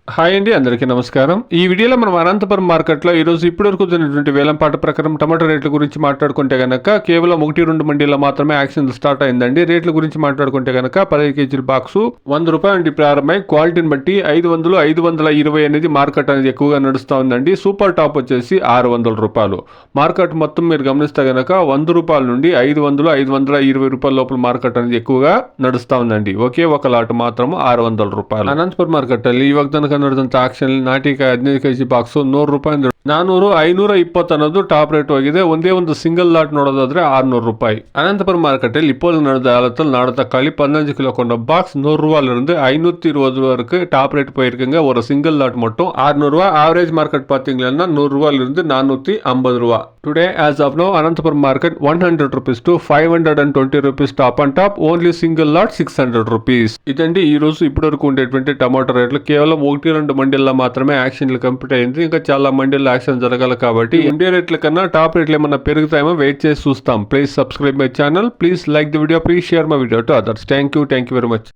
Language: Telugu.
హాయ్ అండి, అందరికీ నమస్కారం. ఈ వీడియోలో మనం అనంతపురం మార్కెట్లో ఈరోజు ఇప్పటివరకు జరిగినటువంటి వేలంపాట ప్రకారం టమాటో రేట్ల గురించి మాట్లాడుకుంటే కనుక కేవలం 1-2 మండీల్లో మాత్రమే యాక్షన్ స్టార్ట్ అయిందండి. రేట్ల గురించి మాట్లాడుకుంటే కనుక 15 కేజీల బాక్సు 100 రూపాయల నుండి ప్రారంభమై క్వాలిటీని బట్టి 500, 520 అనేది మార్కెట్ అనేది ఎక్కువగా నడుస్తూ ఉందండి. సూపర్ టాప్ వచ్చేసి 600 రూపాయలు. మార్కెట్ మొత్తం మీరు గమనిస్తే కనుక 100 రూపాయల నుండి 500, 520 రూపాయల లోపల మార్కెట్ అనేది ఎక్కువగా నడుస్తూ ఉందండి. ఒకే ఒక లాట్ మాత్రం 600 రూపాయలు. అనంతపురం మార్కెట్ ಅಲ್ಲಿ ಇವಾಗ ನಡೆದಂತ ಆಕ್ಷನ್ ನಾಟಿಕಾಯಿ 15 ಕೆಜಿ ಬಾಕ್ಸ್ 100 ರೂಪಾಯಿ 400, 520 ಅನ್ನೋದು ಟಾಪ್ ರೇಟ್ ಹೋಗಿದೆ. ಒಂದೇ ಒಂದು ಸಿಂಗಲ್ ಲಾಟ್ ನೋಡೋದಾದ್ರೆ 600 ರೂಪಾಯಿ. அனந்தபுரம் மார்க்கெட்டில் இப்போது நடந்த காலத்தில் நாடு தக்காளி 15 கிலோ கொண்ட பாக்ஸ் 100 ரூபாயிலிருந்து 520 வரைக்கும் டாப் ரேட் போயிருக்குங்க. ஒரு சிங்கிள் லாட் மட்டும் 600 ரூபா. ஆவரேஜ் மார்க்கெட் பார்த்தீங்கன்னா 100 ரூபாயிலிருந்து 450 ரூபா. Today as of now Anantapuram market 100 rupees to 520 rupees top and top. Only single lot 600 rupees. ఇదండి ఈ రోజు ఇప్పటివరకు ఉండేటువంటి టమాటో రేట్లు. కేవలం 1-2 మండీల్లో మాత్రమే యాక్షన్లు కంప్లీట్ అయింది. ఇంకా చాలా మండీల్లో యాక్షన్ జరగాలి కాబట్టి ఇండియా రేట్ల కన్నా టాప్ రేట్లు ఏమన్నా పెరుగుతాయేమో వెయిట్ చేసి చూస్తాం. Please subscribe my channel. Please like the video. Please share my video to others. Thank you very much.